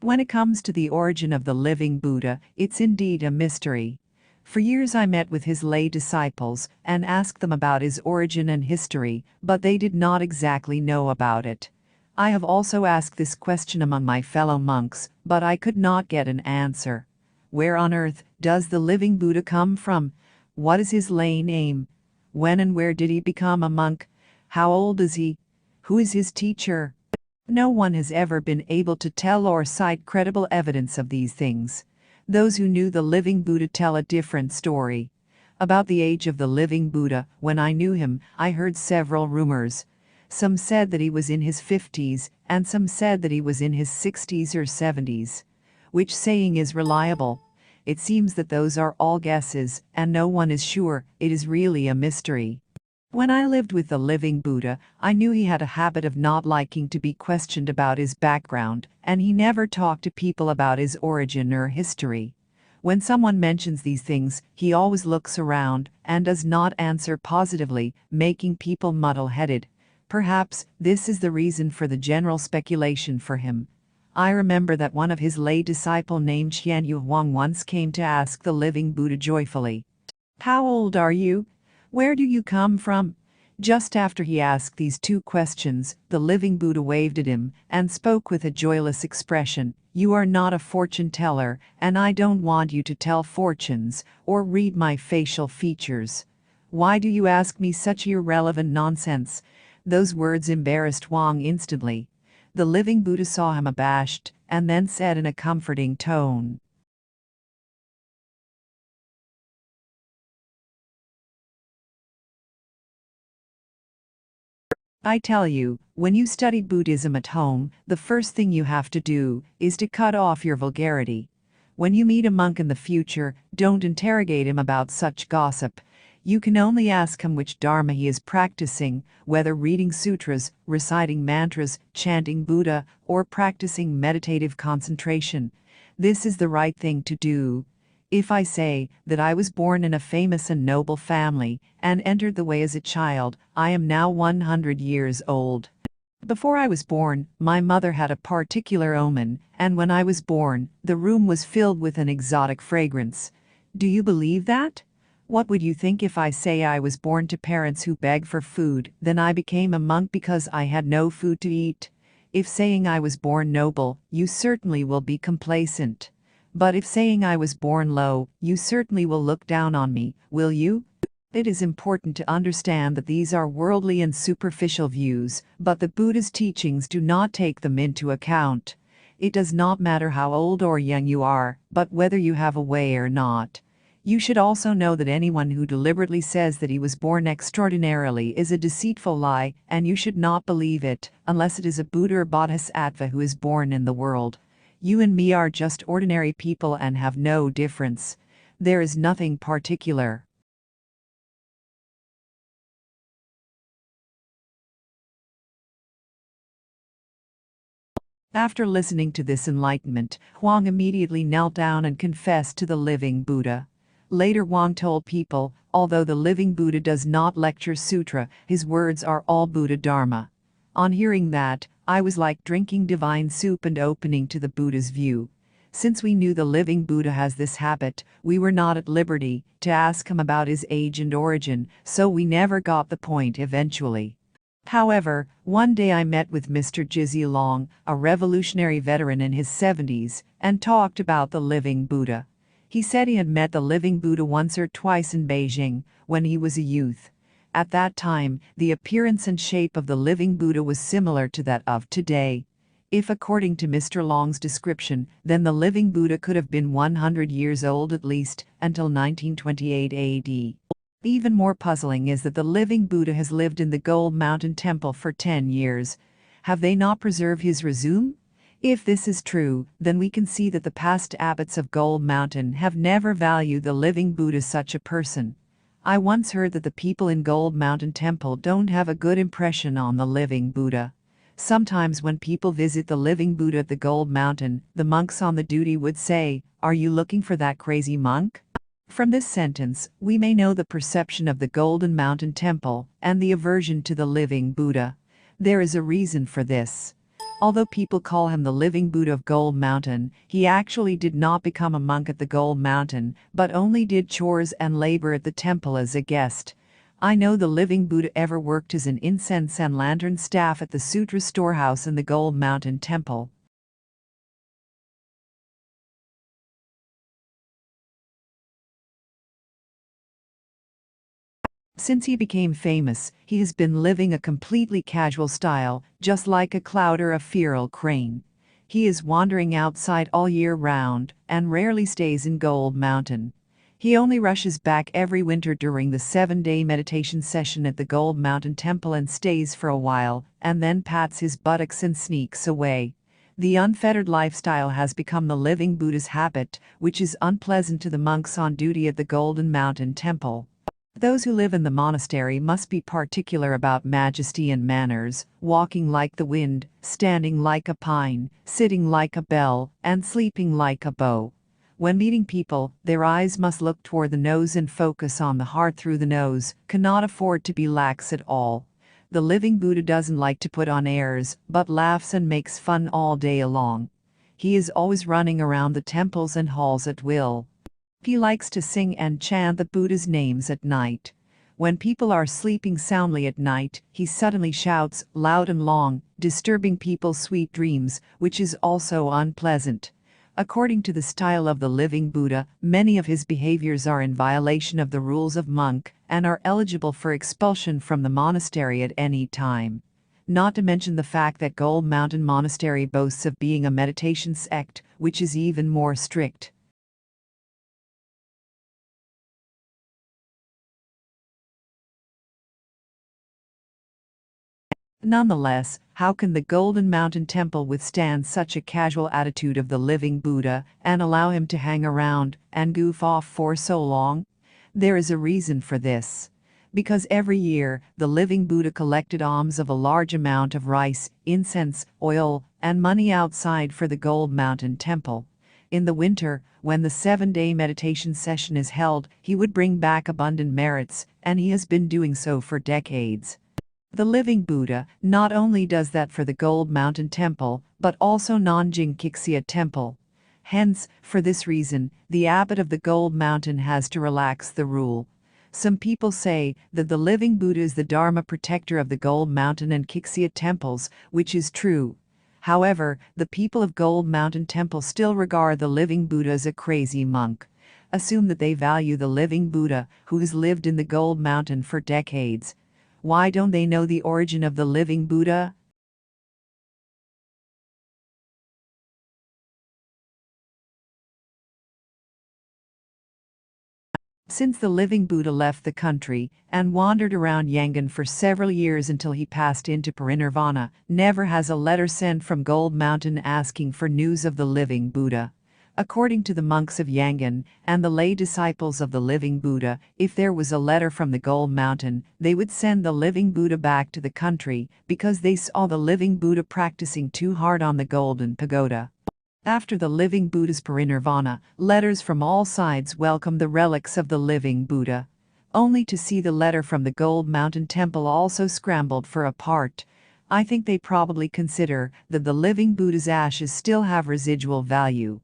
When it comes to the origin of the living Buddha, it's indeed a mystery. For years I met with his lay disciples and asked them about his origin and history, but they did not exactly know about it. I have also asked this question among my fellow monks, but I could not get an answer. Where on earth does the living Buddha come from? What is his lay name? When and where did he become a monk? How old is he? Who is his teacher? No one has ever been able to tell or cite credible evidence of these things. Those who knew the living Buddha tell a different story. About the age of the living Buddha, when I knew him, I heard several rumors. Some said that he was in his 50s, and some said that he was in his 60s or 70s. Which saying is reliable? It seems that those are all guesses, and no one is sure. It is really a mystery. When I lived with the living Buddha, I knew he had a habit of not liking to be questioned about his background, and he never talked to people about his origin or history. When someone mentions these things, he always looks around and does not answer positively, making people muddle-headed. Perhaps this is the reason for the general speculation for him. I remember that one of his lay disciple named Qianyu Huang once came to ask the living Buddha joyfully, "How old are you? Where do you come from?" Just after he asked these two questions, the living Buddha waved at him and spoke with a joyless expression, "You are not a fortune teller, and I don't want you to tell fortunes or read my facial features. Why do you ask me such irrelevant nonsense?" Those words embarrassed Huang instantly. The living Buddha saw him abashed and then said in a comforting tone, "I tell you, when you study Buddhism at home, the first thing you have to do is to cut off your vulgarity. When you meet a monk in the future, don't interrogate him about such gossip. You can only ask him which dharma he is practicing, whether reading sutras, reciting mantras, chanting Buddha, or practicing meditative concentration. This is the right thing to do. If I say that I was born in a famous and noble family and entered the way as a child, I am now 100 years old. Before I was born, my mother had a particular omen, and when I was born, the room was filled with an exotic fragrance. Do you believe that? What would you think if I say I was born to parents who beg for food, then I became a monk because I had no food to eat? If saying I was born noble, you certainly will be complacent. But if saying I was born low, you certainly will look down on me, will you? It is important to understand that these are worldly and superficial views, but the Buddha's teachings do not take them into account. It does not matter how old or young you are, but whether you have a way or not. You should also know that anyone who deliberately says that he was born extraordinarily is a deceitful lie, and you should not believe it, unless it is a Buddha or Bodhisattva who is born in the world. You and me are just ordinary people and have no difference. There is nothing particular. After listening to this enlightenment, Huang immediately knelt down and confessed to the living Buddha. Later Huang told people, although the living Buddha does not lecture sutra, his words are all Buddha Dharma. On hearing that, I was like drinking divine soup and opening to the Buddha's view. Since we knew the living Buddha has this habit, we were not at liberty to ask him about his age and origin, so we never got the point eventually. However, one day I met with Mr. Jizzy Long, a revolutionary veteran in his 70s, and talked about the living Buddha. He said he had met the living Buddha once or twice in Beijing when he was a youth. At that time, the appearance and shape of the living Buddha was similar to that of today. If according to Mr. Long's description, then the living Buddha could have been 100 years old at least, until 1928 AD. Even more puzzling is that the living Buddha has lived in the Gold Mountain Temple for 10 years. Have they not preserved his resume? If this is true, then we can see that the past abbots of Gold Mountain have never valued the living Buddha as such a person. I once heard that the people in Gold Mountain Temple don't have a good impression on the living Buddha. Sometimes when people visit the living Buddha at the Gold Mountain, the monks on the duty would say, "Are you looking for that crazy monk?" From this sentence, we may know the perception of the Golden Mountain Temple and the aversion to the living Buddha. There is a reason for this. Although people call him the living Buddha of Gold Mountain, he actually did not become a monk at the Gold Mountain, but only did chores and labor at the temple as a guest. I know the living Buddha ever worked as an incense and lantern staff at the Sutra storehouse in the Gold Mountain Temple. Since he became famous, he has been living a completely casual style, just like a cloud or a feral crane. He is wandering outside all year round, and rarely stays in Gold Mountain. He only rushes back every winter during the 7-day meditation session at the Gold Mountain Temple and stays for a while, and then pats his buttocks and sneaks away. The unfettered lifestyle has become the living Buddha's habit, which is unpleasant to the monks on duty at the Golden Mountain Temple. Those who live in the monastery must be particular about majesty and manners, walking like the wind, standing like a pine, sitting like a bell, and sleeping like a bow. When meeting people, their eyes must look toward the nose and focus on the heart through the nose, cannot afford to be lax at all. The living Buddha doesn't like to put on airs, but laughs and makes fun all day long. He is always running around the temples and halls at will. He likes to sing and chant the Buddha's names at night. When people are sleeping soundly at night, he suddenly shouts, loud and long, disturbing people's sweet dreams, which is also unpleasant. According to the style of the living Buddha, many of his behaviors are in violation of the rules of monk and are eligible for expulsion from the monastery at any time. Not to mention the fact that Gold Mountain Monastery boasts of being a meditation sect, which is even more strict. Nonetheless, how can the Golden Mountain Temple withstand such a casual attitude of the living Buddha and allow him to hang around and goof off for so long? There is a reason for this. Because every year, the living Buddha collected alms of a large amount of rice, incense, oil, and money outside for the Gold Mountain Temple. In the winter, when the 7-day meditation session is held, he would bring back abundant merits, and he has been doing so for decades. The living Buddha not only does that for the Gold Mountain Temple, but also Nanjing Kixia Temple. Hence, for this reason, the abbot of the Gold Mountain has to relax the rule. Some people say that the living Buddha is the Dharma protector of the Gold Mountain and Kixia temples, which is true. However, the people of Gold Mountain Temple still regard the living Buddha as a crazy monk. Assume that they value the living Buddha, who has lived in the Gold Mountain for decades. Why don't they know the origin of the living Buddha? Since the living Buddha left the country and wandered around Yangon for several years until he passed into parinirvana, never has a letter sent from Gold Mountain asking for news of the living Buddha. According to the monks of Yangon and the lay disciples of the living Buddha, if there was a letter from the Gold Mountain, they would send the living Buddha back to the country because they saw the living Buddha practicing too hard on the Golden Pagoda. After the living Buddha's parinirvana, letters from all sides welcomed the relics of the living Buddha. Only to see the letter from the Gold Mountain Temple also scrambled for a part. I think they probably consider that the living Buddha's ashes still have residual value.